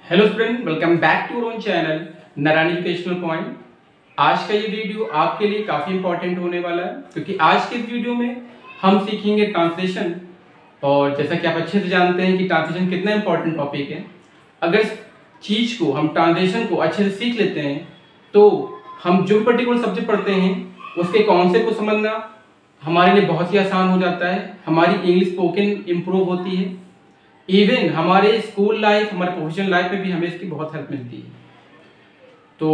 Hello student, welcome back to own channel Narayan educational point. आज का ये वीडियो आपके लिए काफ़ी इंपॉर्टेंट होने वाला है क्योंकि आज के वीडियो में हम सीखेंगे ट्रांसलेशन। और जैसा कि आप अच्छे से जानते हैं कि ट्रांसलेशन कितना इंपॉर्टेंट टॉपिक है। अगर चीज़ को हम ट्रांसलेशन को अच्छे से सीख लेते हैं तो हम जो पर्टिकुलर सब्जेक्ट पढ़ते हैं उसके कॉन्सेप्ट को समझना हमारे लिए बहुत ही आसान हो जाता है। हमारी इंग्लिश स्पोकन इम्प्रूव होती है। इवन हमारे स्कूल लाइफ, हमारे प्रोफेशनल लाइफ में भी हमें इसकी बहुत हेल्प मिलती है। तो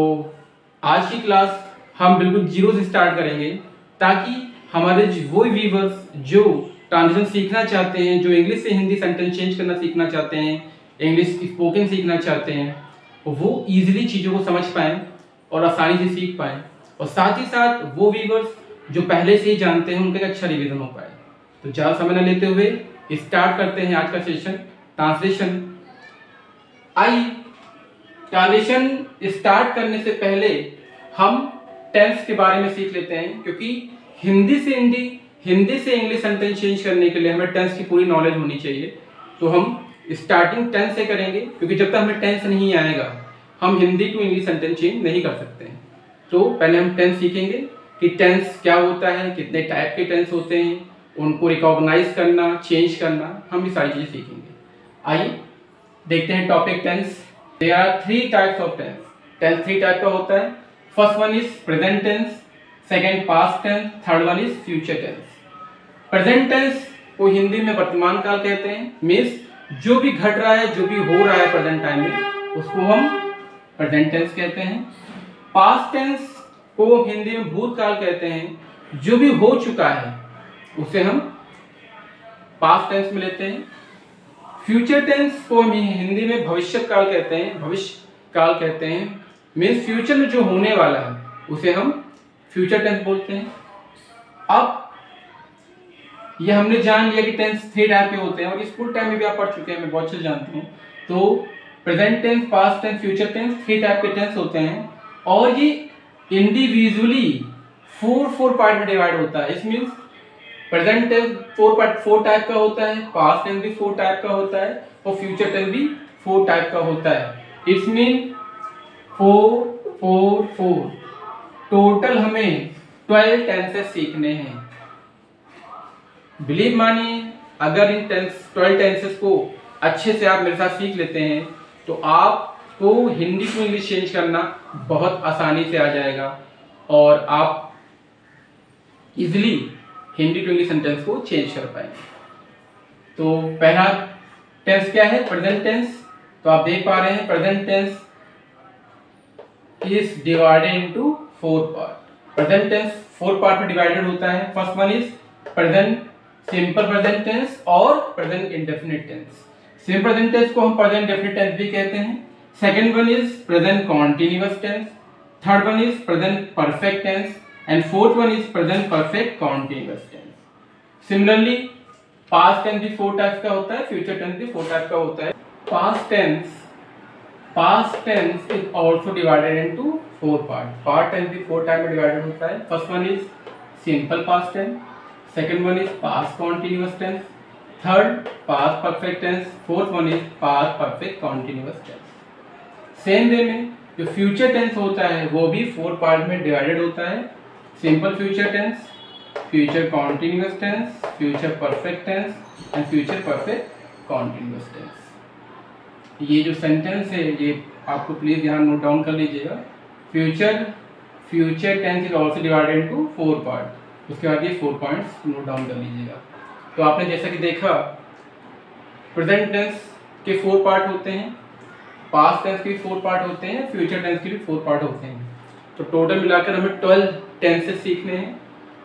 आज की क्लास हम बिल्कुल जीरो से स्टार्ट करेंगे ताकि हमारे वो व्यूअर्स जो ट्रांसलेशन सीखना चाहते हैं, जो इंग्लिश से हिंदी सेंटेंस चेंज करना सीखना चाहते हैं, इंग्लिश स्पोकन सीखना चाहते हैं, वो ईजिली चीज़ों को समझ पाएँ और आसानी से सीख पाएँ। और साथ ही साथ वो व्यूअर्स जो पहले से ही जानते हैं उनका एक अच्छा रिवीजन हो पाए। तो ज़्यादा समय न लेते हुए स्टार्ट करते हैं आज का सेशन ट्रांसलेशन। आइए ट्रांसलेशन स्टार्ट करने से पहले हम टेंस के बारे में सीख लेते हैं क्योंकि हिंदी से इंग्लिश सेंटेंस चेंज करने के लिए हमें टेंस की पूरी नॉलेज होनी चाहिए। तो हम स्टार्टिंग टेंस से करेंगे क्योंकि जब तक हमें टेंस नहीं आएगा हम Hindi to English sentence change नहीं कर सकते हैं। तो पहले हम टेंस सीखेंगे कि टेंस क्या होता है, कितने टाइप के टेंस होते हैं, उनको रिकॉग्नाइज करना, चेंज करना, हम ये सारी चीज़ें सीखेंगे। आइए देखते हैं topic tense. There are 3 types of tense. Tense 3 type का होता है। First one is present tense, second past tense, third one is future tense. Present tense को हिंदी में वर्तमान काल कहते हैं। मीन्स जो भी घट रहा है, जो भी हो रहा है प्रेजेंट टाइम में, उसको हम प्रेजेंट टेंस कहते हैं। पास्ट टेंस को हिंदी में भूतकाल कहते हैं। जो भी हो चुका है उसे हम पास्ट टेंस में लेते हैं। फ्यूचर टेंस को हम हिंदी में भविष्य काल कहते हैं। भविष्य काल कहते हैं मीन्स फ्यूचर में जो होने वाला है उसे हम फ्यूचर टेंस बोलते हैं। अब ये हमने जान लिया कि टेंस 3 टाइप के होते हैं और स्कूल टाइम में भी आप पढ़ चुके हैं, मैं बहुत अच्छे से जानता हूँ। तो present tense, past tense, future tense 3 type के टेंस होते हैं और ये इंडिविजुअली 4 पार्ट में डिवाइड होता है। इस मीन्स प्रेजेंट टेंस 4 टाइप का होता है, पास्ट टेंस भी 4 टाइप का होता है और फ्यूचर टेंस भी 4 टाइप का होता है। इट्स मीन 4 4 4 टोटल हमें 12 टेंसेस सीखने हैं। बिलीव मानिए, अगर इन 12 टेंसेस को अच्छे से आप मेरे साथ सीख लेते हैं तो आपको हिंदी को इंग्लिश चेंज करना बहुत आसानी से आ जाएगा और आप easily Hindi to English sentence को चेंज कर पाएंगे। तो पहला टेंस क्या है? Present tense. तो आप देख पा रहे हैं present tense is divided into 4 part. Present tense 4 part में डिवाइडेड होता है। First one is present simple present tense और present indefinite tense. Simple present tense को हम प्रेजेंट डेफिनिट टेंस भी कहते हैं। Second one is present continuous tense. Third one is present perfect tense and fourth one is present perfect continuous tense. Similarly past tense भी 4 types का होता है, future tense भी 4 टाइप का होता है। past tense is also divided into 4 parts. past tense भी 4 type में डिवाइडेड होता है। first one is simple past tense, second one is past continuous tense, third past perfect tense, fourth one is past perfect continuous tense. Same way में जो future tense होता है वो भी 4 पार्ट में डिवाइडेड होता है। Simple future tense, future continuous tense, future perfect tense and future perfect continuous tense. ये जो सेंटेंस है ये आपको प्लीज यहाँ नोट डाउन कर लीजिएगा। Future tense is also divided into 4 part. उसके बाद ये 4 पॉइंट्स नोट डाउन कर लीजिएगा। तो आपने जैसा कि देखा प्रेजेंट टेंस के 4 पार्ट होते हैं, पास्ट टेंस के भी 4 पार्ट होते हैं, फ्यूचर टेंस के भी 4 पार्ट होते हैं। तो टोटल मिलाकर हमें 12 टेंसेस सीखने हैं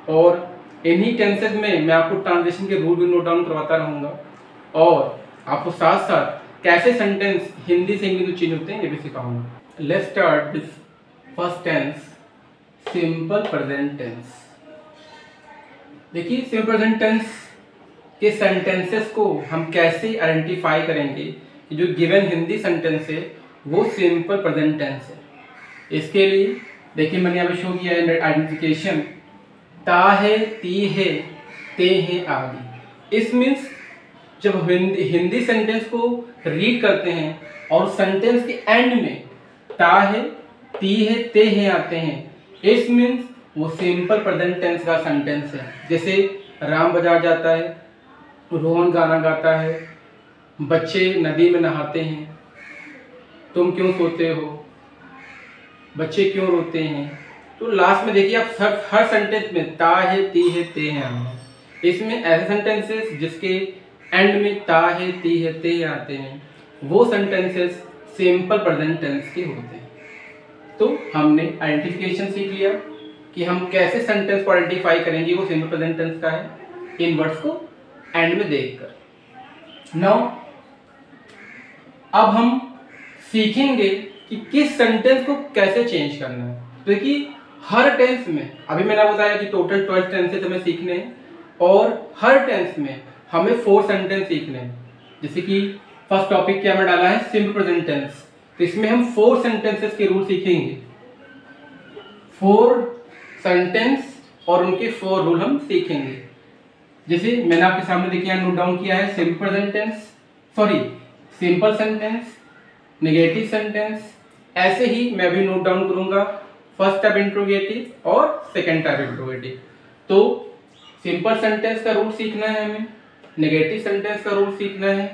और इन्हीं टेंसेस में मैं आपको ट्रांसलेशन के रूल भी नोट डाउन करवाता रहूँगा और आपको साथ साथ कैसे सेंटेंस हिंदी से इंग्लिश में चेंज होते हैं ये भी सिखाऊंगा। Let's start with first tense, simple present tense. देखिए सिंपल प्रेजेंट टेंस के सेंटेंसेस को हम कैसे आइडेंटिफाई करेंगे कि जो गिवन हिंदी सेंटेंस है वो सिंपल प्रेजेंट टेंस है। इसके लिए देखिए मैंने यहाँ पे शो किया है आइडेंटिफिकेशन, ता है, ती है, ते है आदि। इस मीन्स जब हिंदी सेंटेंस को रीड करते हैं और सेंटेंस के एंड में ता है, ती है, ते हैं आते हैं, इट मीन्स वो सिंपल प्रेजेंट टेंस का सेंटेंस है। जैसे राम बाजार जाता है, रोहन गाना गाता है, बच्चे नदी में नहाते हैं, तुम क्यों सोते हो, बच्चे क्यों रोते हैं। तो लास्ट में देखिए आप हर सेंटेंस में ता है, ती है, ते हैं। इसमें ऐसे सेंटेंसेस जिसके एंड में ता है, ती है, ते आते हैं, वो सेंटेंसेस सिंपल प्रेजेंट टेंस के होते हैं। तो हमने आइडेंटिफिकेशन सीख लिया कि हम कैसे सेंटेंस को आइडेंटिफाई करेंगे वो सिंपल प्रेजेंट टेंस का है, इन वर्ड्स को एंड में देखकर। नाउ अब हम सीखेंगे कि किस सेंटेंस को कैसे चेंज करना है। तो देखिए हर टेंस में, अभी मैंने बताया कि टोटल 12 टेंसेस हमें सीखने हैं और हर टेंस में हमें 4 सेंटेंस सीखने हैं। जैसे कि फर्स्ट टॉपिक क्या हमें डाला है, सिंपल प्रेजेंट टेंस, तो इसमें हम 4 सेंटेंसेस के रूल सीखेंगे। 4 सेंटेंस और उनके 4 रूल हम सीखेंगे। जैसे मैंने आपके सामने देखिए नोट डाउन किया है, simple present tense, sorry simple sentence, negative sentence. ऐसे ही मैं भी नोट डाउन करूंगा फर्स्ट टाइप इंट्रोगेटिव और सेकंड टाइप इंट्रोगेटिव। तो सिंपल सेंटेंस का रूल सीखना है हमें, नेगेटिव सेंटेंस का रूल सीखना है,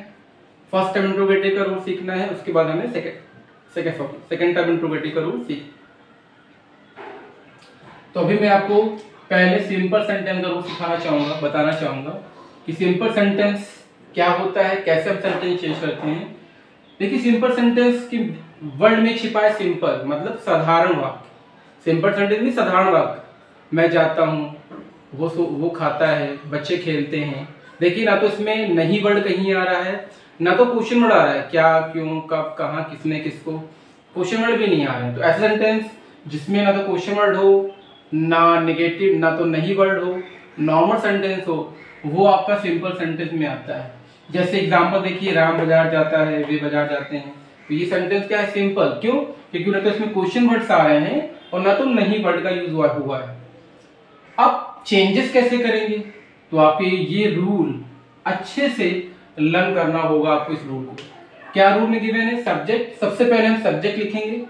फर्स्ट टाइप इंट्रोगेटिव का रूल सीखना है, उसके बाद हमें सेकंड टाइप इंट्रोगेटिव का रूल सीख। तो अभी मैं आपको पहले सिंपल सेंटेंस का रूल सिखाना चाहूंगा, बताना चाहूंगा कि सिंपल सेंटेंस क्या होता है, कैसे हम सेंटेंस चेंज करते हैं। देखिए सिंपल सेंटेंस की वर्ड में छिपा है सिंपल, मतलब साधारण वाक्य। सिंपल सेंटेंस में साधारण वाक्य, मैं जाता हूँ, वो खाता है, बच्चे खेलते हैं। देखिए ना तो इसमें नहीं वर्ड कहीं आ रहा है, ना तो क्वेश्चन वर्ड आ रहा है, क्या, क्यों, कब, कहाँ, किसने, किसको, क्वेश्चन वर्ड भी नहीं आ रहे हैं। तो ऐसा सेंटेंस जिसमें ना तो क्वेश्चन वर्ड हो, ना नेगेटिव, ना तो नहीं वर्ड हो, नॉर्मल सेंटेंस हो, वो आपका सिंपल सेंटेंस में आता है। जैसे एग्जांपल देखिए, राम बाजार जाता है, वे बाजार जाते हैं। तो ये सेंटेंस क्या है, सिंपल। क्यों? क्योंकि ना तो इसमें क्वेश्चन वर्ड्स आ रहे हैं और ना तो नहीं वर्ड का यूज हुआ है। अब चेंजेस कैसे करेंगे, तो आपके ये रूल अच्छे से लर्न करना होगा आपको। इस रूल को क्या रूल में गिवन है, सब्जेक्ट। सबसे पहले हम सब्जेक्ट लिखेंगे।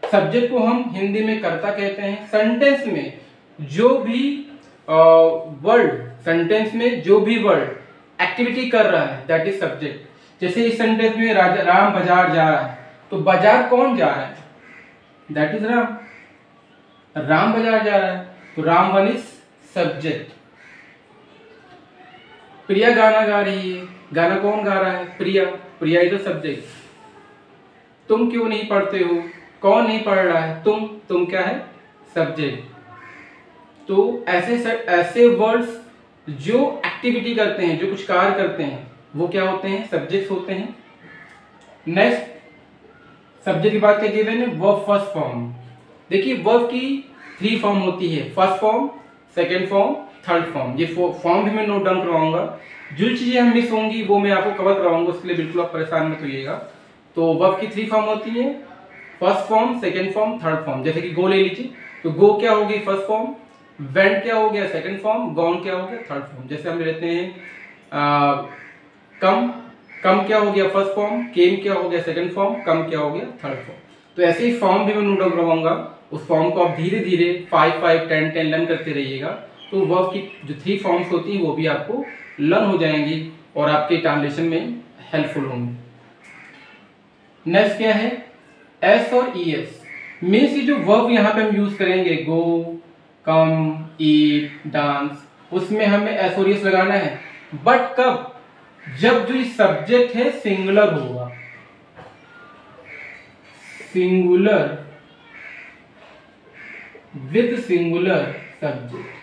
सब्जेक्ट को हम हिंदी में कर्ता कहते हैं। सेंटेंस में जो भी वर्ड, सेंटेंस में जो भी वर्ड एक्टिविटी कर रहा है, दैट इज सब्जेक्ट। जैसे इस सेंटेंस में राम बाजार जा रहा है, तो बाजार कौन जा रहा है, दैट इज राम। राम बाजार जा रहा है, तो राम वन इज सब्जेक्ट। प्रिया गाना गा रही है, गाना कौन गा रहा है, प्रिया। प्रिया इज द सब्जेक्ट। तुम क्यों नहीं पढ़ते हो, कौन नहीं पढ़ रहा है, तुम क्या है, सब्जेक्ट। तो ऐसे वर्ड्स जो एक्टिविटी करते हैं, जो कुछ कार्य करते हैं, वो क्या होते हैं, सब्जेक्ट्स होते हैं। नेक्स्ट सब्जेक्ट की बात क्या गिवन है, वर्ब फर्स्ट फॉर्म। देखिए वर्ब की 3 फॉर्म होती है, first form, second form, third form. ये फॉर्म भी मैं नोट डाउन करवाऊंगा। जो चीजें हम मिस होंगी वो मैं आपको कवर करवाऊंगा, उसके लिए बिल्कुल आप परेशान मत होइएगा। तो वर्ब की 3 फॉर्म होती है, first form, second form, third form. जैसे कि गो ले लीजिए, तो गो क्या होगी, फर्स्ट फॉर्म, वेंट क्या हो गया, सेकेंड फॉर्म, गॉन क्या हो गया, थर्ड फॉर्म। जैसे हम लेते हैं कम क्या हो गया, फर्स्ट फॉर्म, केम क्या हो गया, सेकेंड फॉर्म, कम क्या हो गया, थर्ड फॉर्म। तो ऐसे ही फॉर्म भी मैं नोट डाउन करवाऊंगा। उस फॉर्म को आप धीरे धीरे 5 5 10 10 लर्न करते रहिएगा। तो वर्ब की जो 3 फॉर्म्स होती हैं वो भी आपको लर्न हो जाएंगी और आपके ट्रांसलेशन में हेल्पफुल होंगी। नेक्स्ट क्या है, एस और ई एस। मीन्स ये जो वर्ब यहाँ पे हम यूज करेंगे, गो, कम, ईट, डांस, उसमें हमें एस और ई एस लगाना है। बट कब, जब जो ये सब्जेक्ट है सिंगुलर होगा, singular with singular subject.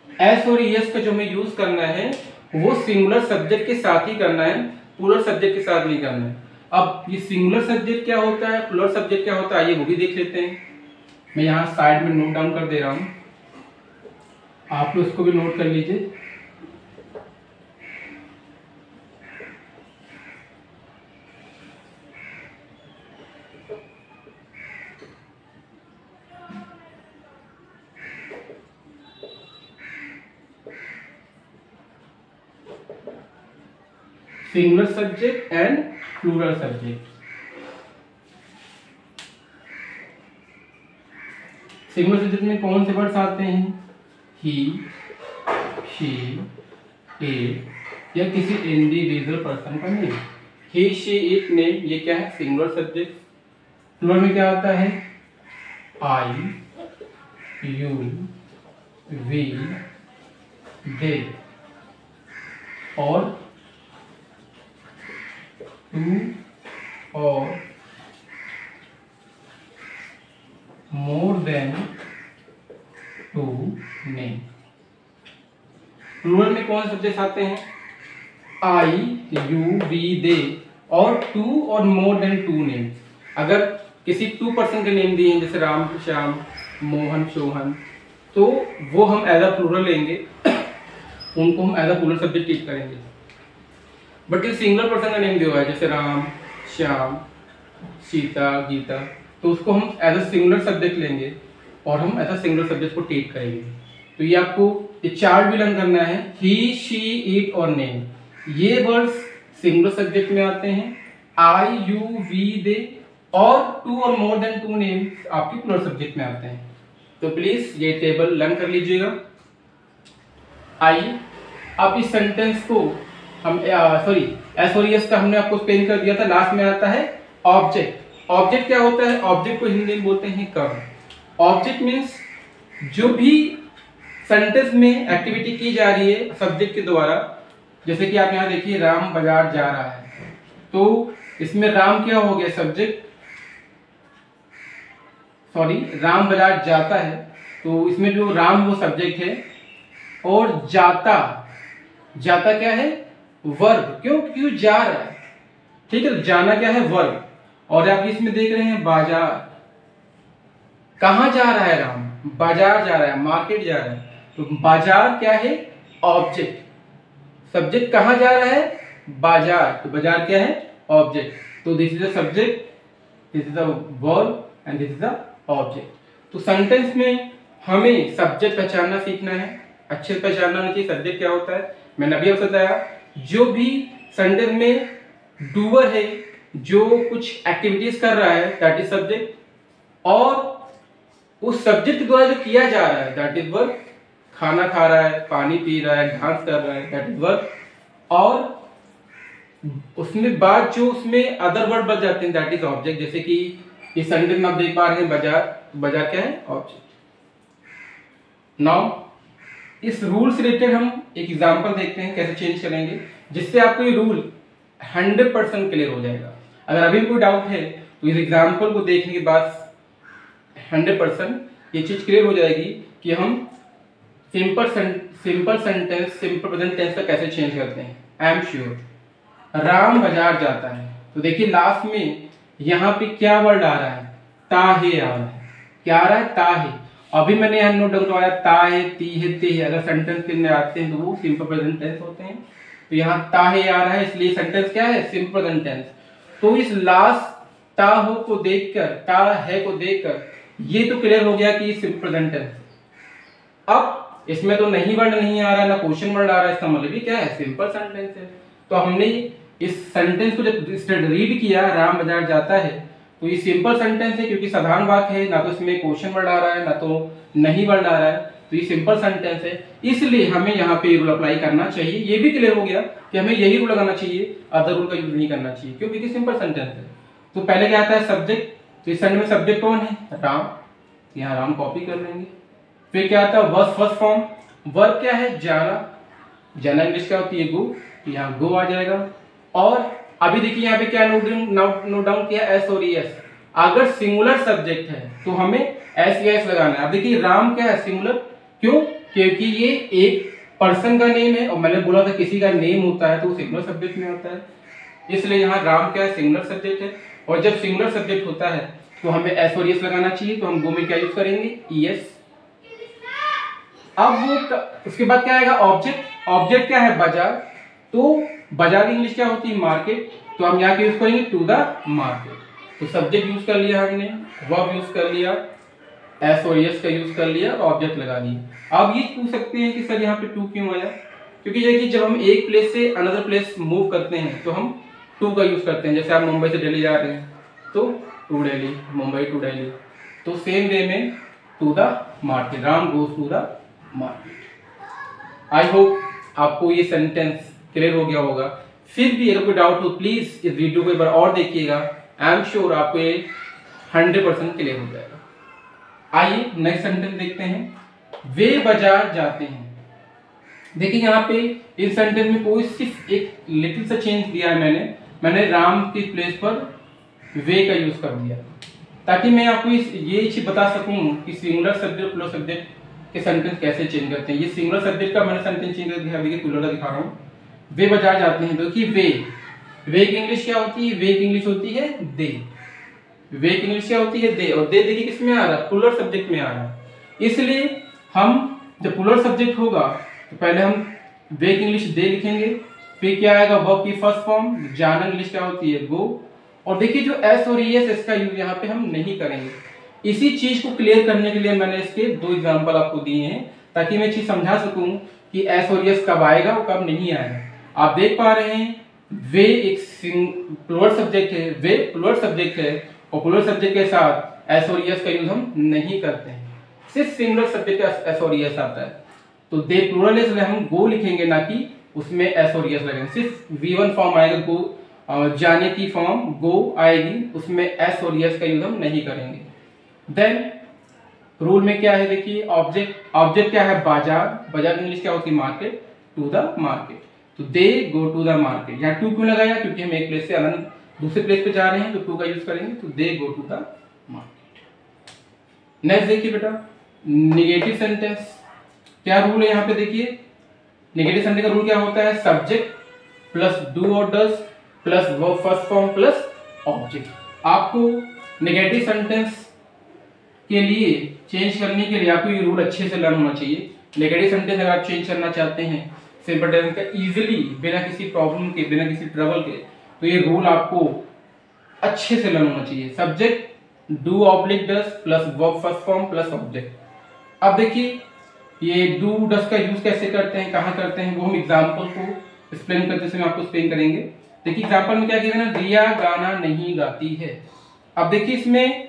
S और एस का जो हमें यूज करना है वो सिंगुलर सब्जेक्ट के साथ ही करना है, प्लूरल सब्जेक्ट के साथ नहीं करना है। अब ये सिंगुलर सब्जेक्ट क्या होता है, प्लूरल सब्जेक्ट क्या होता है, ये वो भी देख लेते हैं। मैं यहाँ साइड में नोट डाउन कर दे रहा हूँ, आप लोग इसको भी नोट कर लीजिए। Singular subject and plural subject. Singular subject में कौन से वर्ड्स आते हैं? ही, शी, इट या किसी इंडिविजुअल पर्सन का name. He, she, it, name ये क्या है? Singular subject. प्लूरल में क्या आता है? आई, यू, वी, दे और टू और more than two name. Plural में कौन से सब्जेक्ट आते हैं? आई, यू, वी, दे और टू और मोर देन टू नेम। अगर किसी 2 पर्सन के नेम दिए हैं जैसे राम, श्याम, मोहन, सोहन, तो वो हम एज अ प्लूरल लेंगे, उनको हम as a plural subject treat करेंगे। बट इस सिंगुलर पर्सन का नेम दिया हुआ है जैसे राम, श्याम, सीता, गीता, तो उसको हम एज अ सिंगुलर सब्जेक्ट लेंगे और हम एज अ सिंगुलर सब्जेक्ट को ट्रीट करेंगे। तो ये आपको ये चार्ट भी लर्न करना है। ही, शी, इट और नेम ये वर्ड्स सिंगुलर सब्जेक्ट में आते हैं। आई, यू, वी, दे और टू और मोर देन टू नेम्स आपके प्लूरल सब्जेक्ट में आते हैं। तो प्लीज ये टेबल लर्न कर लीजिएगा। आइए अब इस सेंटेंस को हम एस का हमने आपको स्पेल कर दिया था। लास्ट में आता है ऑब्जेक्ट। ऑब्जेक्ट क्या होता है? ऑब्जेक्ट को हिंदी में बोलते हैं कर्म। ऑब्जेक्ट मीन्स जो भी सेंटेंस में एक्टिविटी की जा रही है सब्जेक्ट के द्वारा। जैसे कि आप यहाँ देखिए राम बाजार जा रहा है, तो इसमें राम क्या हो गया? सब्जेक्ट। राम बाजार जाता है, तो इसमें जो राम वो सब्जेक्ट है और जाता क्या है? वर्ब। क्यों जा रहा है, ठीक है। जाना क्या है? वर्ब। और आप इसमें देख रहे हैं बाजार, कहां जा रहा है राम? बाजार जा रहा है, मार्केट जा रहा है। तो बाजार क्या है? ऑब्जेक्ट। सब्जेक्ट कहां जा रहा है? बाजार। तो बाजार क्या है? ऑब्जेक्ट। तो this is the subject, this is the verb and this is the object. तो सेंटेंस में हमें सब्जेक्ट पहचानना सीखना है, अच्छे से पहचानना होना चाहिए सब्जेक्ट क्या होता है। मैंने अभी आपसे बताया जो भी सेंटेंस में डूअर है, जो कुछ एक्टिविटीज कर रहा है, दैट इज सब्जेक्ट। और उस सब्जेक्ट द्वारा जो किया जा रहा है दैट इज वर्ब। खाना खा रहा है, पानी पी रहा है, डांस कर रहा है, दैट इज वर्ब। और उसमें बाद जो उसमें अदर वर्ड बच जाते हैं दैट इज ऑब्जेक्ट। जैसे कि इस सेंटेंस में आप देख पा रहे हैं बाजार, तो बाजार क्या है? ऑब्जेक्ट। नाउ इस रूल से रिलेटेड हम एक एग्जांपल देखते हैं कैसे चेंज करेंगे, जिससे आपको ये रूल 100% क्लियर हो जाएगा। अगर अभी भी कोई डाउट है तो इस एग्जांपल को देखने के बाद 100% ये चीज क्लियर हो जाएगी कि हम simple sentence simple present tense का कैसे चेंज करते हैं। आई एम श्योर राम बाजार जाता है, तो देखिए लास्ट में यहाँ पे क्या वर्ड आ रहा है? ताहे आ रहा है। क्या आ रहा है? ताहे। अभी मैंने यहाँ नोट डाउन करवाया ताहे, ती है, ते है। अगर सेंटेंस के अंदर आते हैं तो वो सिंपल प्रेजेंट टेंस होते हैं। तो यहाँ ताहे आ रहा है, इसलिए सेंटेंस क्या है? Simple present tense. तो इस लास्ट ताहो को देखकर, ता है को देखकर ये तो क्लियर हो गया कि सिंपल प्रेजेंट टेंस। अब इसमें तो नहीं वर्ड नहीं आ रहा है, ना क्वेश्चन वर्ड आ रहा है, इसका मतलब भी क्या है? सिंपल सेंटेंस है। तो हमने इस सेंटेंस को जब रीड किया राम बाजार जाता है, तो ये सिंपल सेंटेंस है क्योंकि साधारण वाक्य है, ना तो इसमें क्वेश्चन वर्ड आ रहा है ना तो नहीं वर्ड आ रहा है। तो ये सिंपल सेंटेंस है, इसलिए हमें यहाँ पे रूल अप्लाई करना चाहिए। ये भी क्लियर हो गया कि हमें यही रूल लगाना चाहिए, अदर रूल का यूज नहीं करना चाहिए क्योंकि सिंपल सेंटेंस है। तो पहले क्या आता है? सब्जेक्ट। तो इस सेंटेंस में सब्जेक्ट कौन है? राम। यहाँ राम कॉपी कर लेंगे। फिर क्या आता है? Verb first form. वर्ब क्या है? जाना। जाना इंग्लिश क्या होती है? गो। यहाँ गो आ जाएगा। और अभी देखिए यहाँ पे क्या नोट डाउन किया? एस और एस। अगर सिंगुलर सब्जेक्ट है तो हमें एस या एस लगाना है। अब देखिए राम क्या है? सिंगुलर। क्यों? क्योंकि ये एक पर्सन का नेम है और मैंने बोला था किसी का नेम होता है तो वो सिंगुलर सब्जेक्ट में होता है, इसलिए यहाँ राम क्या है? सिंगुलर सब्जेक्ट है। और जब सिंगुलर सब्जेक्ट होता है तो हमें एस और एस लगाना चाहिए। तो हम गो में क्या यूज करेंगे? ईएस। अब वो उसके बाद क्या आएगा? ऑब्जेक्ट। ऑब्जेक्ट क्या है? बाजार। तो बाजार की इंग्लिश क्या होती है? मार्केट। तो हम यहाँ यूज करेंगे टू द मार्केट। तो सब्जेक्ट यूज कर लिया हमने, वर्ब यूज कर लिया, एस और एस का यूज कर लिया और ऑब्जेक्ट लगा दिया। अब ये पूछ सकते हैं कि सर यहाँ पे टू क्यों आया? क्योंकि देखिए जब हम एक प्लेस से अनदर प्लेस मूव करते हैं तो हम टू का यूज़ करते हैं। जैसे आप मुंबई से दिल्ली जा रहे हैं तो टू दिल्ली, मुंबई टू दिल्ली। तो सेम वे में to the market, Ram goes to the market. I hope आपको ये सेंटेंस क्लियर हो गया होगा। फिर भी अगर कोई डाउट हो प्लीज इस वीडियो को एक बार और देखिएगा, आई एम श्योर आपको ये 100% क्लियर हो जाएगा। आइए नेक्स्ट सेंटेंस देखते हैं। वे बाजार जाते हैं। देखिए यहाँ पे इस सेंटेंस में कोई सिर्फ एक लिटिल सा चेंज दिया है, मैंने राम की प्लेस पर वे का यूज कर दिया, ताकि मैं आपको ये चीज बता सकूं कि सिंगुलर सब्जेक्ट प्लस सब्जेक्ट के सेंटेंस कैसे चेंज करते हैं। ये सिंगुलर सब्जेक्ट का मैंने सेंटेंस चेंज कर दिया, अभी प्लूरल दिखा रहा हूँ। वे बाजार जाते हैं, देखिए वे की इंग्लिश क्या होती है? वे की इंग्लिश होती है दे। वे की इंग्लिश क्या होती है? दे। और दे देखिए किस में आ रहा है? प्लूरल सब्जेक्ट में आ रहा है। इसलिए हम जब प्लूरल सब्जेक्ट होगा तो पहले हम वे की इंग्लिश दे लिखेंगे, फिर क्या आएगा? वर्ब की फर्स्ट फॉर्म, जाना इंग्लिश क्या होती है? गो। और देखिए जो एस और एस इसका यूज यहाँ पे हम नहीं करेंगे। इसी चीज को क्लियर करने के लिए मैंने इसके दो एग्जांपल आपको दिए हैं, ताकि मैं चीज समझा सकूं कि एस और एस कब आएगा और कब नहीं आएगा। आप देख पा रहे हैं वे एक प्लूरल सब्जेक्ट है, वे प्लूरल सब्जेक्ट है, और प्लूरल सब्जेक्ट के साथ एस और एस का यूज हम नहीं करते हैं, सिर्फ सिंगुलर सब्जेक्ट का एस और एस आता है। तो दे प्लूरल है इसलिए हम गो लिखेंगे, ना कि उसमें एस और एस लगेंगे। सिर्फ V1 फॉर्म आएगा, गो जाने की फॉर्म गो आएगी, उसमें एस और एस का यूज हम नहीं करेंगे। देन रूल में क्या है? देखिए ऑब्जेक्ट क्या है? बाजार। बाजार इंग्लिश क्या होती है? मार्केट। टू द मार्केट, तो they go to the market. यहाँ टू क्यों लगाया? क्योंकि हम एक प्लेस से अलग दूसरे प्लेस पे जा रहे हैं, तो टू का यूज करेंगे, तो they go to the market. Next देखिए बेटा, निगेटिव सेंटेंस क्या रूल है यहाँ पे? देखिए नेगेटिव सेंटेंस का रूल क्या होता है? सब्जेक्ट प्लस डू और does plus verb first form plus object. आपको नेगेटिव सेंटेंस के लिए चेंज करने के लिए आपको ये रूल अच्छे से लर्न होना चाहिए। नेगेटिव सेंटेंस अगर आप चेंज करना चाहते हैं सिंपल टेंस का इजीली, बिना किसी प्रॉब्लम के, बिना किसी ट्रबल के, तो ये रूल आपको अच्छे से लर्न होना चाहिए। Subject do oblique does plus verb first form plus object. अब देखिए ये डू डज का यूज कैसे करते हैं, कहाँ करते हैं, वो हम एग्जाम्पल को एक्सप्लेन करते समय आपको एक्सप्लेन करेंगे। देखिए एग्जाम्पल में क्या किया ना, रिया गाना नहीं गाती है। अब देखिए इसमें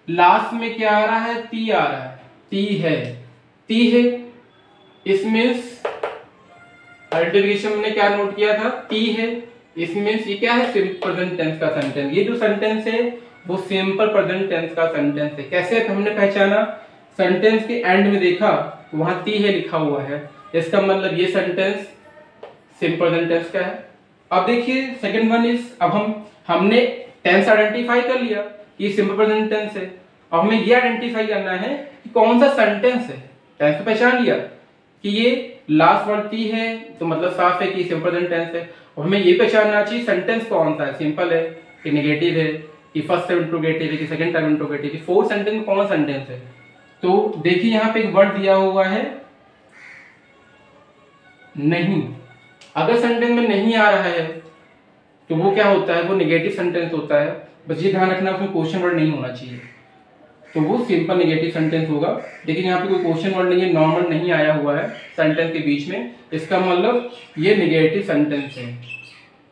लास्ट में क्या आ रहा है? ती आ रहा है, ती है। इसमें आइडेंटिफिकेशन में क्या नोट किया था? ती है। इसमें ये क्या है? सिंपल प्रेजेंट टेंस का सेंटेंस। ये जो सेंटेंस है वो सिंपल प्रेजेंट टेंस का सेंटेंस है। कैसे हमने पहचाना? सेंटेंस के एंड में देखा तो वहां ती है लिखा हुआ है, इसका मतलब ये सेंटेंस सिंपल प्रेजेंट टेंस का है। अब देखिए सेकंड वन इज, अब हमने टेंस आइडेंटिफाई कर लिया कि सिंपल प्रेजेंट टेंस है। अब हमें ये आइडेंटिफाई करना है कि कौन सा सेंटेंस है। टेंस तो पहचान लिया कि ये लास्ट वर्ड ती है, तो मतलब साफ है कि सिंपल प्रेजेंट टेंस है। और हमें ये पहचानना चाहिए सेंटेंस कौन सा है, सिंपल है कि नेगेटिव है, कि फर्स्ट टाइम इंट्रोगेटिव है, कि सेकंड टाइम इंट्रोगेटिव है, फोर्थ सेंटेंस में कौन सेंटेंस है। तो देखिए यहाँ पे एक वर्ड दिया हुआ है नहीं। अगर सेंटेंस में नहीं आ रहा है तो वो क्या होता है? वो नेगेटिव सेंटेंस होता है। बस ये ध्यान रखना उसमें क्वेश्चन वर्ड नहीं होना चाहिए, तो वो सिंपल नेगेटिव सेंटेंस होगा। लेकिन यहाँ पे कोई क्वेश्चन वर्ड नहीं है, नॉर्मल नहीं आया हुआ है सेंटेंस के बीच में, इसका मतलब ये नेगेटिव सेंटेंस है।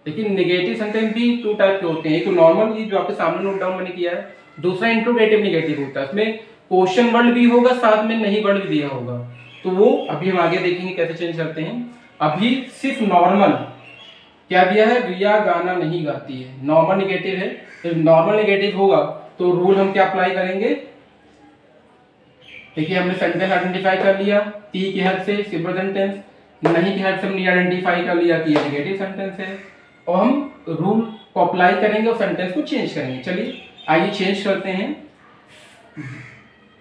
लेकिन नेगेटिव सेंटेंस भी टू टाइप के होते हैं, एक नॉर्मल जो आपके सामने नोट डाउन मैंने किया है, दूसरा इंट्रोगेटिव नेगेटिव होता है। इसमें क्वेश्चन वर्ड भी होगा, साथ में नहीं वर्ड भी दिया होगा, तो वो अभी हम आगे देखेंगे कैसे चेंज करते हैं। अभी सिर्फ नॉर्मल क्या दिया है? रिया गाना नहीं गाती है, नॉर्मल नेगेटिव है। तो नॉर्मल नेगेटिव होगा तो रूल हम क्या अप्लाई करेंगे? देखिए हमने सेंटेंस आइडेंटिफाई कर लिया ती की हेल्प से सिंपल सेंटेंस, नहीं की हेल्प से हमने आइडेंटिफाई कर लिया कि ये नेगेटिव सेंटेंस है, और हम रूल को अप्लाई करेंगे और सेंटेंस को चेंज करेंगे। चलिए आइए चेंज करते हैं।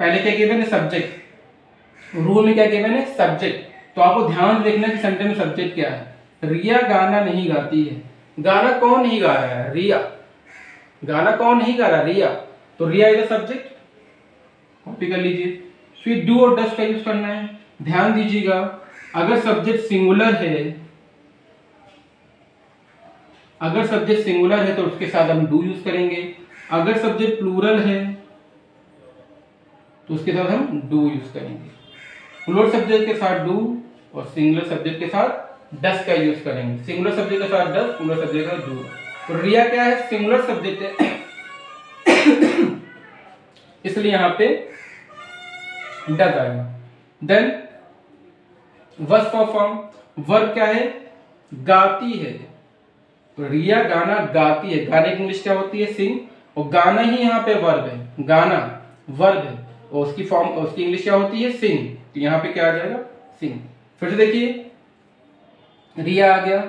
पहले क्या गिवन है? सब्जेक्ट। रूल में क्या गिवन है? सब्जेक्ट। तो आपको ध्यान देखना कि सेंटेंस में सब्जेक्ट क्या है। रिया गाना नहीं गाती है, गाना कौन नहीं गा रहा है? रिया। गाना कौन नहीं गा रहा? रिया। तो रिया इज द सब्जेक्ट, कॉपी कर लीजिए। फिर डू और डज का यूज करना है। ध्यान दीजिएगा, अगर सब्जेक्ट सिंगुलर है, तो उसके साथ हम डू यूज करेंगे। अगर सब्जेक्ट प्लूरल है तो उसके साथ हम डू यूज करेंगे। प्लूरल सब्जेक्ट के साथ डू और सिंगुलर सब्जेक्ट के साथ डस का यूज करेंगे। सिंगुलर सब्जेक्ट के साथ डस, सिंगुलर सब्जेक्ट का डू। तो रिया क्या है, सिंगुलर सब्जेक्ट है इसलिए यहाँ पे डस आएगा। देन वर्ब फॉर्म, वर्ब क्या है, गाती है। तो रिया गाना गाती है, गाने की इंग्लिश क्या होती है, सिंग, और गाना ही यहाँ पे वर्ब है, गाना वर्ब है, और उसकी फॉर्म, उसकी इंग्लिश क्या होती है, सिंग। तो यहाँ पे क्या आ जाएगा, सिंग। फिर से देखिए, रिया आ गया,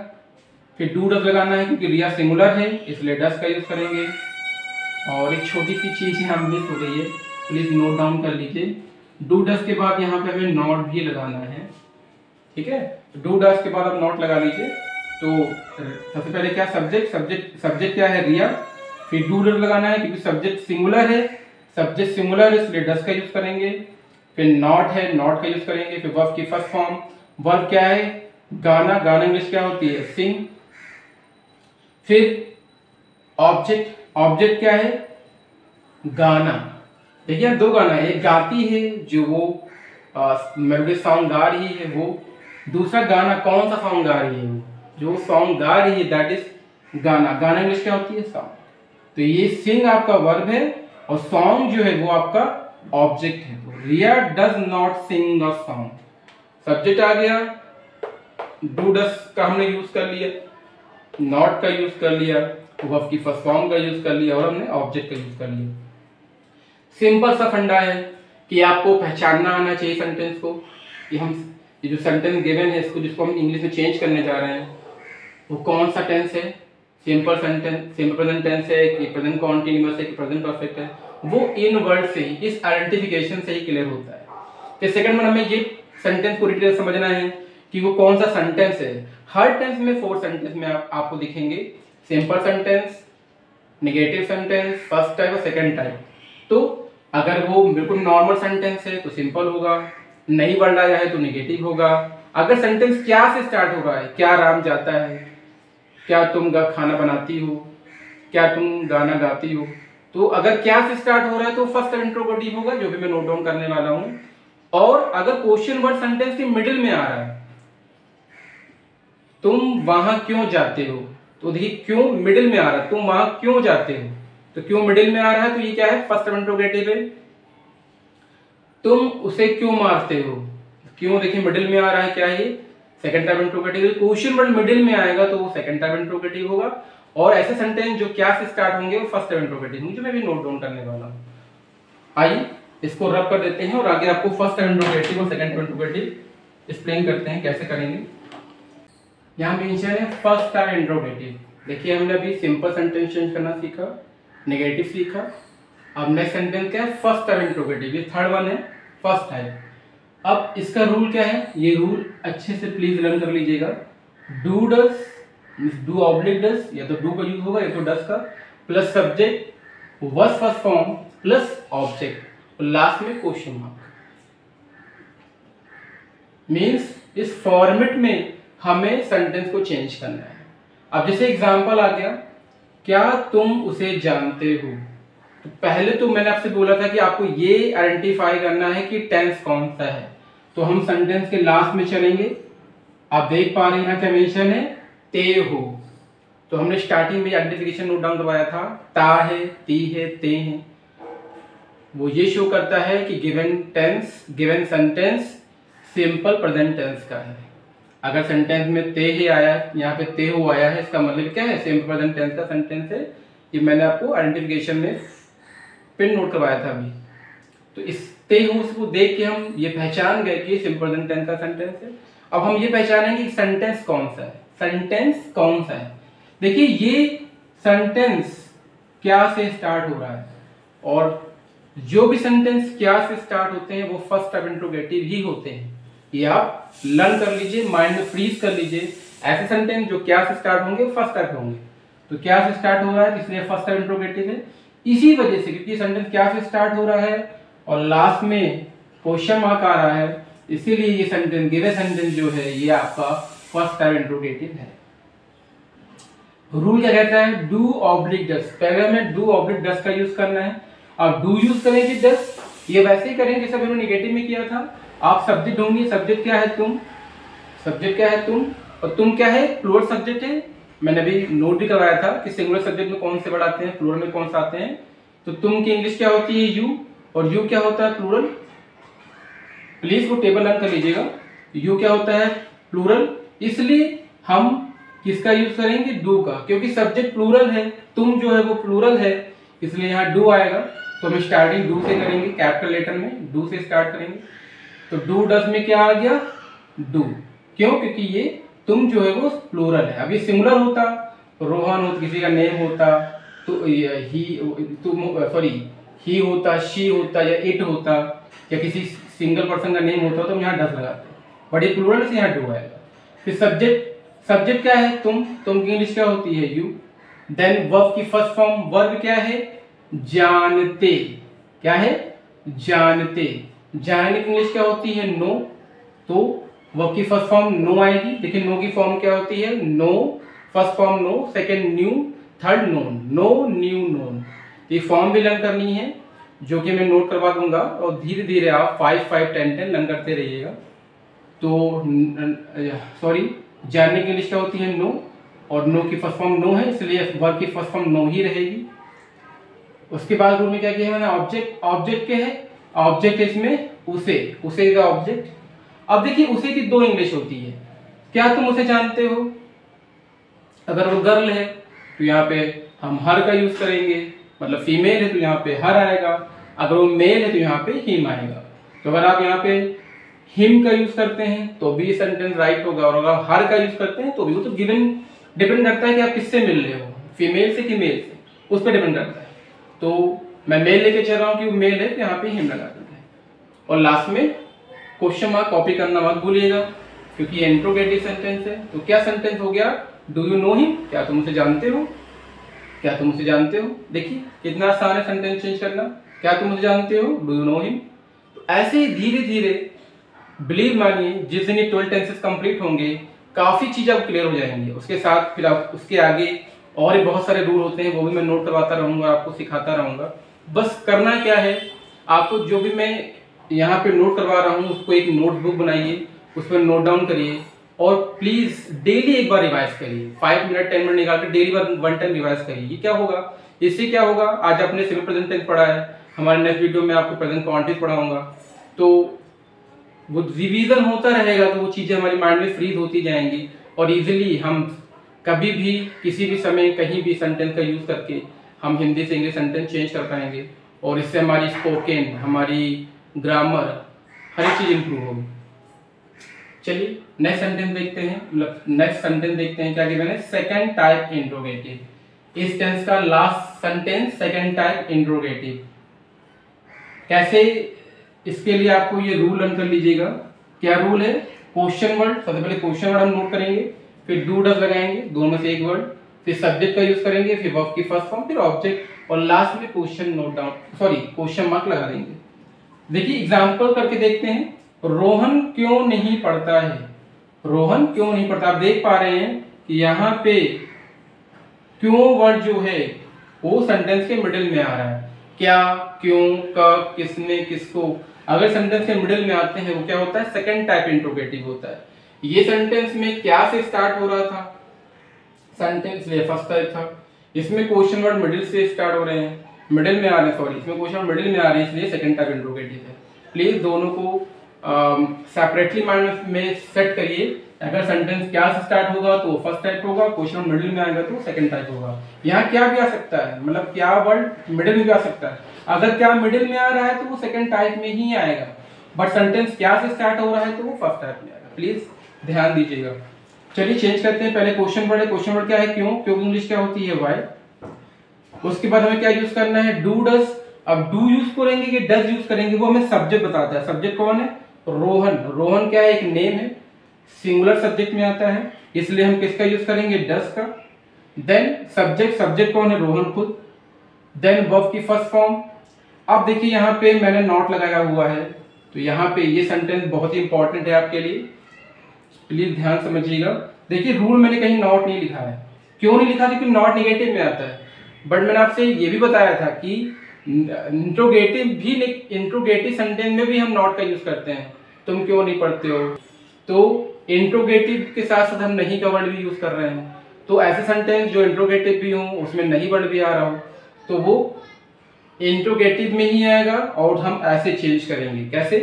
फिर डू डस लगाना है क्योंकि रिया सिंगुलर है इसलिए डस का यूज करेंगे। और एक छोटी सी चीज यहाँ मिस हो गई है, प्लीज नोट डाउन कर लीजिए। डू डस के बाद यहाँ पे हमें नॉट भी लगाना है, ठीक है। डू डस के बाद आप नॉट लगा लीजिए। तो सबसे पहले क्या, सब्जेक्ट क्या है, रिया, फिर डू डस लगाना है क्योंकि सब्जेक्ट सिंगुलर है, सब्जेक्ट सिंगुलर है इसलिए डस का यूज करेंगे। फिर नॉट है, नॉट का यूज करेंगे। फिर वर्ब की फर्स्ट फॉर्म, वर्ब क्या है, गाना, गाना इंग्लिश क्या होती है, सिंग। फिर ऑब्जेक्ट, ऑब्जेक्ट क्या है, गाना। देखिए दो गाना है, एक गाती है जो वो मेलोडी सॉन्ग गा रही है वो, दूसरा गाना, कौन सा सॉन्ग गा रही है वो, जो सॉन्ग गा रही है दैट इज गाना। गाना इंग्लिश क्या होती है, सॉन्ग। तो ये सिंग आपका वर्ब है और सॉन्ग जो है वो आपका ऑब्जेक्ट है। तो Riya does not sing a song, subject आ गया, डू डस का हमने यूज कर लिया, नॉट का यूज कर लिया, वर्ब की फर्स्ट फॉर्म का यूज कर लिया और हमने ऑब्जेक्ट का यूज कर लिया। सिंपल सा फंडा है कि आपको पहचानना आना चाहिए सेंटेंस को, कि हम ये जो सेंटेंस गिवन है इसको, जिसको हम इंग्लिश में चेंज करने जा रहे हैं, वो कौन सा टेंस है, simple sentence, simple present tense है कि प्रेजेंट कॉन्टिन्यूअस है कि प्रेजेंट परफेक्ट है, वो इन वर्ड से ही, इस आइडेंटिफिकेशन से ही क्लियर होता है। फिर सेकंड में हमें ये सेंटेंस को डिटेल समझना है कि वो कौन सा सेंटेंस है। हर टेंस में 4 सेंटेंस में आपको दिखेंगे, simple sentence, negative sentence, first type और सेकंड टाइप। तो अगर वो बिल्कुल नॉर्मल सेंटेंस है तो सिंपल होगा, नई वर्ड आया है तो नेगेटिव होगा। अगर सेंटेंस क्या से स्टार्ट हो रहा है, क्या राम जाता है, क्या तुम खाना बनाती हो, क्या तुम गाना गाती हो, तो अगर क्या से स्टार्ट हो रहा है तो फर्स्ट इंट्रोगेटिव होगा, जो भी मैं नोट डाउन करने वाला हूं। और अगर क्वेश्चन वर्ड सेंटेंस के मिडिल में आ रहा है, तुम वहां क्यों जाते हो, तो देखिए क्यों मिडिल में आ रहा है, तुम वहां क्यों जाते हो, तो क्यों मिडिल में आ रहा है, तो ये क्या है, फर्स्ट इंट्रोगेटिव है। तुम उसे क्यों मारते हो, क्यों देखिए मिडिल में आ रहा है, क्या है, second type interrogative. Question word middle में आएगा तो वो सेकंड टाइप इंट्रोगेटिव होगा। और ऐसे सेंटेंस जो क्या से स्टार्ट होंगे वो फर्स्ट टाइप इंट्रोगेटिव होंगे, जो मैं भी नोट डाउन करने वाला हूं। आइए इसको रब कर देते हैं और आगे आपको फर्स्ट टाइप इंट्रोगेटिव और सेकंड टाइप इंट्रोगेटिव एक्सप्लेन करते हैं कैसे करेंगे। यहाँ मेंशन है फर्स्ट टाइप इंट्रोगेटिव। देखिए हमने अभी सिंपल सेंटेंस चेंज करना सीखा, नेगेटिव सीखा, अब नेक्स्ट सेंटेंस क्या है, फर्स्ट टाइप इंट्रोगेटिव। ये थर्ड वन है, फर्स्ट टाइप। अब इसका रूल क्या है, ये रूल अच्छे से प्लीज लर्न कर लीजिएगा। डू डस, डू ऑब्लिक डस, या तो डू का यूज होगा या तो डस का, plus subject, verb first form plus object, last में क्वेश्चन मार्क। मीन्स इस फॉर्मेट में हमें सेंटेंस को चेंज करना है। अब जैसे एग्जांपल आ गया, क्या तुम उसे जानते हो, तो पहले तो मैंने आपसे बोला था कि आपको ये आइडेंटिफाई करना है कि टेंस कौन सा है, तो हम सेंटेंस के लास्ट में चलेंगे। आप देख पा रहे हैं क्या मेंशन है, ते हो, तो हमने स्टार्टिंग में आइडेंटिफिकेशन नोट डाउन करवाया था, ता है, ती है, ते है। वो ये शो करता है कि given tense, given sentence simple present tense का है। अगर सेंटेंस में ते ही आया, यहाँ पे ते हो आया है, इसका मतलब क्या है, सिंपल प्रेजेंट टेंस का सेंटेंस है। ये मैंने आपको आइडेंटिफिकेशन में पिन नोट करवाया था अभी। तो इस ते हो को देख के हम ये पहचान गए कि सिंपल प्रेजेंट टेंस का सेंटेंस है। अब हम ये पहचानेंगे कि सेंटेंस कौन सा है, सेंटेंस कौन सा है। देखिए ये सेंटेंस क्या से स्टार्ट हो रहा है, और जो भी सेंटेंस क्या से स्टार्ट होते हैं वो फर्स्ट टाइप इंट्रोगेटिव ही होते हैं। ये आप लर्न कर लीजिए, माइंड में फ्रीज कर लीजिए। ऐसे सेंटेंस जो क्या से स्टार्ट होंगे फर्स्ट टाइप होंगे। तो क्या से स्टार्ट हो रहा है इसलिए फर्स्ट टाइप इंट्रोगेटिव है। इसी वजह से क्योंकि सेंटेंस क्या से स्टार्ट हो रहा है और लास्ट में क्वेश्चन मार्क आ रहा है, इसीलिए ये सेंटेंस, गिवन सेंटेंस जो है ये आपका फर्स्ट टाइप इंट्रोगेटिव है। रूल क्या कहता है, डू ऑब्लिक डस। पहले हमें डू ऑब्लिक डस का यूज करना है। अब डू यूज करेंगे डस, ये वैसे ही करेंगे जैसे मैंने नेगेटिव में किया था। आप सब्जेक्ट ढूंढिए, सब्जेक्ट क्या है तुम, सब्जेक्ट क्या है तुम, और तुम क्या है, प्लूरल सब्जेक्ट है। मैंने अभी नोट भी करवाया था कि सिंगुलर सब्जेक्ट में कौन से वर्ड आते हैं, प्लूरल में कौन से आते हैं। तो तुम की इंग्लिश क्या होती है, यू, और यू क्या होता है, प्लूरल। प्लीज वो टेबल लर्न कर लीजिएगा। यू क्या होता है, प्लूरल। इसलिए हम किसका यूज करेंगे, डू का, क्योंकि सब्जेक्ट प्लूरल है, तुम जो है वो प्लूरल है, इसलिए यहाँ डू आएगा। तो हम स्टार्टिंग डू से करेंगे, कैपिटल लेटर में डू से स्टार्ट करेंगे। तो डू डज में क्या आ गया, डू। क्यों, क्योंकि ये तुम जो है वो प्लूरल है। अभी सिंगुलर होता, रोहन होता, किसी का नेम होता, तो ही, तुम सॉरी ही होता, शी होता, या इट होता, या किसी सिंगल पर्सन का नेम होता, तो हम यहाँ डज लगाते हैं। बट ये प्लूरल से यहाँ डू आएगा। फिर सब्जेक्ट क्या है, तुम की इंग्लिश क्या होती है, यू। देन वर्ब की फर्स्ट फॉर्म, वर्ब क्या है, जानते। क्या है, जानते। जानने की इंग्लिश क्या होती है, नो। तो वर्ब की फर्स्ट फॉर्म नो आएगी। देखिए नो की फॉर्म क्या होती है, know, first form know, second knew, third known, know knew known. ये फॉर्म भी लर्न करनी है, जो कि मैं नोट करवा दूंगा, और धीरे धीरे आप 5 5 10 10 लर्न करते रहिएगा। तो सॉरी, जानने की इंग्लिश क्या होती है, नो, और नो की फर्स्ट फॉर्म नो है, इसलिए वर्ब की फर्स्ट फॉर्म नो ही रहेगी। उसके बाद रूल में क्या किया मैंने, ऑब्जेक्ट क्या है, ऑब्जेक्ट इसमें उसे का ऑब्जेक्ट। अब देखिए उसे की दो इंग्लिश होती है, क्या तुम उसे जानते हो। अगर वो गर्ल है तो यहाँ पे हम हर का यूज करेंगे, मतलब फीमेल है तो यहाँ पे हर आएगा। अगर वो मेल है तो यहाँ पे हिम आएगा। तो अगर आप यहाँ पे हिम का यूज करते हैं तो भी सेंटेंस राइट होगा, और अगर हर का यूज करते हैं तो भी। वो तो गिवन डिपेंड करता है कि आप किससे मिल रहे हो, फीमेल से कि मेल से, उस पर डिपेंड करता है। तो मैं मेल लेके चल रहा हूँ कि वो मेल है, तो यहाँ पे हिम लगा देते हैं। और लास्ट में क्वेश्चन मार्क कॉपी करना मत भूलिएगा, क्योंकि ये इंट्रोगेटिव सेंटेंस है। तो क्या सेंटेंस हो गया, डू यू नो हिम, क्या तुम उसे जानते हो, क्या तुम उसे जानते हो। देखिए कितना आसान है सेंटेंस चेंज करना, क्या तुम उसे जानते हो, डू यू नो हिम। तो ऐसे ही धीरे धीरे, बिलीव मानिए, जिस दिन ये 12 टेंसेस कंप्लीट होंगे, काफी चीजें अब क्लियर हो जाएंगी। उसके साथ फिर आप उसके आगे और भी बहुत सारे रूल होते हैं, वो भी मैं नोट करवाता रहूंगा, आपको सिखाता रहूंगा। बस करना क्या है, आपको जो भी मैं यहाँ पे नोट करवा रहा हूँ उसको एक नोटबुक बनाइए, उस पर नोट डाउन करिए, और प्लीज डेली एक बार रिवाइज करिए। 5 मिनट 10 मिनट निकाल कर डेली 1 टाइम रिवाइज करिए। ये क्या होगा, इससे क्या होगा, आज आपने सिंपल प्रेजेंट टेंस पढ़ा है, हमारे नेक्स्ट वीडियो में आपको प्रेजेंट कॉन्टिन्यूस पढ़ाऊंगा, तो वो रिवीजन होता रहेगा, तो वो चीजें हमारे माइंड में फ्रीज होती जाएंगी, और इजीली हम कभी भी किसी भी समय कहीं भी सेंटेंस का यूज करके हम हिंदी से इंग्लिश सेंटेंस चेंज कर पाएंगे, और इससे हमारी स्पोकन, हमारी ग्रामर, हर एक चीज इंप्रूव होगी। चलिए नेक्स्ट सेंटेंस देखते हैं, मतलब नेक्स्ट सेंटेंस देखते हैं क्या कि मैंने, सेकंड टाइप इंट्रोगेटिव। इस टेंस का last sentence second type interrogative. कैसे, इसके लिए आपको ये रूल लर्न कर लीजिएगा। क्या रूल है, क्वेश्चन वर्ड, सबसे पहले क्वेश्चन वर्ड हम नोट करेंगे, फिर डू डज लगाएंगे, दोनों में से एक वर्ड, फिर सब्जेक्ट का यूज करेंगे, फिर वर्ब की फर्स्ट फॉर्म, फिर ऑब्जेक्ट, और लास्ट में question note down, sorry question mark लगा देंगे। देखिए एग्जाम्पल करके देखते हैं। रोहन क्यों नहीं पढ़ता है, रोहन क्यों नहीं पढ़ता। आप देख पा रहे हैं कि यहाँ पे क्यों वर्ड जो है वो सेंटेंस के मिडिल में आ रहा है। क्या, क्यों, कब, किसने, किसको, अगर सेंटेंस के मिडिल में आते हैं वो क्या होता है, सेकंड टाइप इंट्रोगेटिव होता है। ये सेंटेंस में क्या से स्टार्ट हो रहा था, सेंटेंस ये फर्स्ट टाइप था, इसमें क्वेश्चन वर्ड मिडिल से स्टार्ट हो रहे हैं, मिडिल में आ रहे हैं, सॉरी इसमें क्वेश्चन मिडिल में आ रहे हैं, इसलिए सेकंड टाइप इंट्रोगेटिव है। प्लीज दोनों को सेपरेटली माइंड में सेट करिए। अगर सेंटेंस क्या से स्टार्ट होगा तो फर्स्ट टाइप होगा, क्वेश्चन मिडिल में आएगा तो सेकंड टाइप होगा। यहाँ क्या भी आ सकता है, मतलब क्या वर्ड मिडिल में भी आ सकता है। अगर क्या मिडिल में आ रहा है तो वो सेकंड टाइप में ही आएगा, बट सेंटेंस क्या से स्टार्ट हो रहा है तो वो फर्स्ट टाइप में आएगा। प्लीज ध्यान दीजिएगा। चलिए चेंज करते हैं। पहले क्वेश्चन वर्ड है, क्वेश्चन वर्ड क्या है, क्यों, क्यों इंग्लिश क्या होती है, वाई। उसके बाद हमें क्या यूज करना है, डू डज। अब डू यूज करेंगे कि डज यूज करेंगे वो हमें सब्जेक्ट बताता है। सब्जेक्ट कौन है, रोहन। रोहन क्या है, एक नेम है, सिंगुलर सब्जेक्ट में आता है, इसलिए हम किसका यूज करेंगे, डज का। देन सब्जेक्ट, सब्जेक्ट कौन है, रोहन खुद। देन वर्ब की फर्स्ट फॉर्म। अब देखिए यहाँ पे मैंने नॉट लगाया हुआ है, तो यहाँ पे ये सेंटेंस बहुत ही इंपॉर्टेंट है आपके लिए, प्लीज ध्यान समझिएगा। देखिए रूल मैंने कहीं नॉट नहीं लिखा है, क्यों नहीं लिखा, क्योंकि नॉट निगेटिव में आता है। बट मैंने आपसे ये भी बताया था कि इंट्रोगेटिव सेंटेंस में भी हम नॉट का यूज करते हैं। तुम क्यों नहीं पढ़ते हो, तो इंट्रोगेटिव के साथ साथ हम नहीं का वर्ड भी यूज कर रहे हैं, तो ऐसे सेंटेंस जो इंट्रोगेटिव भी हो उसमें नहीं वर्ड भी आ रहा हो तो वो इंट्रोगेटिव में ही आएगा और हम ऐसे चेंज करेंगे। कैसे?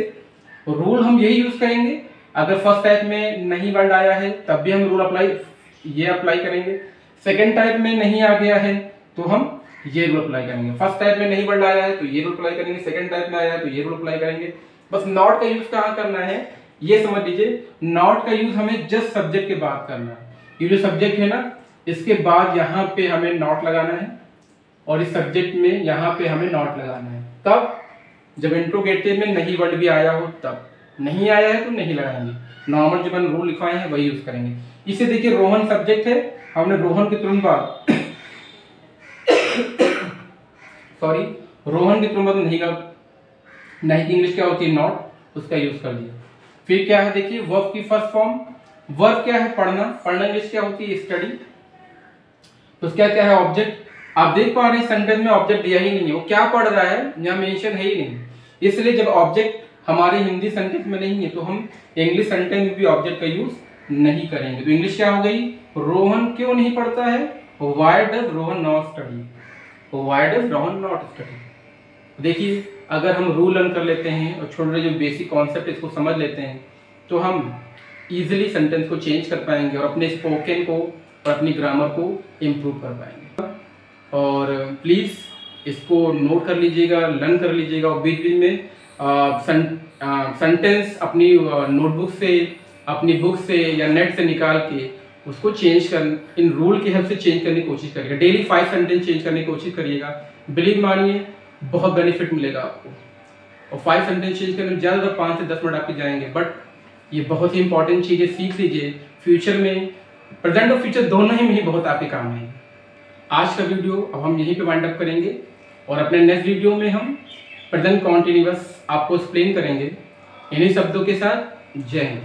रूल हम यही यूज करेंगे, अगर फर्स्ट टाइप में नहीं वर्ड आया है तब भी हम रूल अप्लाई करेंगे, सेकंड टाइप में नहीं आ गया है तो हम ये रूल अप्लाई करेंगे, फर्स्ट टाइप में नहीं वर्ड आया है तो ये रूल अप्लाई करेंगे, सेकंड टाइप में आया है तो ये रूल अप्लाई करेंगे। बस नॉट का यूज कहाँ करना है ये समझ लीजिए। नॉट का यूज हमें जस्ट सब्जेक्ट के बाद करना है। ये जो सब्जेक्ट है ना, इसके बाद यहाँ पे हमें नॉट लगाना है और इस सब्जेक्ट में यहाँ पे हमें नॉट लगाना है। तब जब इंट्रोगेटिव में नहीं वर्ड भी आया हो तब, नहीं आया है तो नहीं लगाएंगे, नॉर्मल जो मैंने रूल लिखवाए हैं वही यूज करेंगे। इसे देखिए रोहन सब्जेक्ट है, हमने रोहन के तुरंत बाद सॉरी रोहन के तुरंत बाद नहीं की इंग्लिश क्या होती है? नॉट, उसका यूज कर दिया। फिर क्या है देखिए वर्ब की फर्स्ट फॉर्म, वर्ब क्या है? पढ़ना, पढ़ना इंग्लिश क्या होती है? स्टडी। तो उसका क्या है? ऑब्जेक्ट। आप देख पा रहे हैं सेंटेंस में ऑब्जेक्ट दिया ही नहीं है, वो क्या पढ़ रहा है यहाँ मेंशन है ही नहीं। इसलिए जब ऑब्जेक्ट हमारे हिंदी सेंटेंस में नहीं है तो हम इंग्लिश सेंटेंस में भी ऑब्जेक्ट का यूज नहीं करेंगे। तो इंग्लिश क्या हो गई? रोहन क्यों नहीं पढ़ता है? Why does Rohan not study? Why does Rohan not study? देखिए अगर हम रूल लर्न कर लेते हैं और छोटे जो बेसिक कॉन्सेप्ट इसको समझ लेते हैं तो हम इजीली सेंटेंस को चेंज कर पाएंगे और अपने स्पोकन को और अपनी ग्रामर को इम्प्रूव कर पाएंगे। और प्लीज़ इसको नोट कर लीजिएगा, लर्न कर लीजिएगा और बीच बीच में सेंटेंस अपनी नोटबुक से, अपनी बुक से या नेट से निकाल के उसको चेंज कर, इन रूल की हेल्प से चेंज करने की कोशिश करिएगा। डेली 5 सेंटेंस चेंज करने की कोशिश करिएगा, बिलीव मानिए बहुत बेनिफिट मिलेगा आपको। और 5 सेंटेंस चेंज करने में ज़्यादा 5 से 10 मिनट आपके जाएंगे, बट ये बहुत ही इंपॉर्टेंट चीज़ है, सीख लीजिए। फ्यूचर में, प्रेजेंट और फ्यूचर दोनों ही में ही बहुत आपके काम है। आज का वीडियो अब हम यहीं पे वाइंड अप करेंगे और अपने नेक्स्ट वीडियो में हम प्रेजेंट कॉन्टिन्यूअस आपको एक्सप्लेन करेंगे इन्हीं शब्दों के साथ। जय हिंद।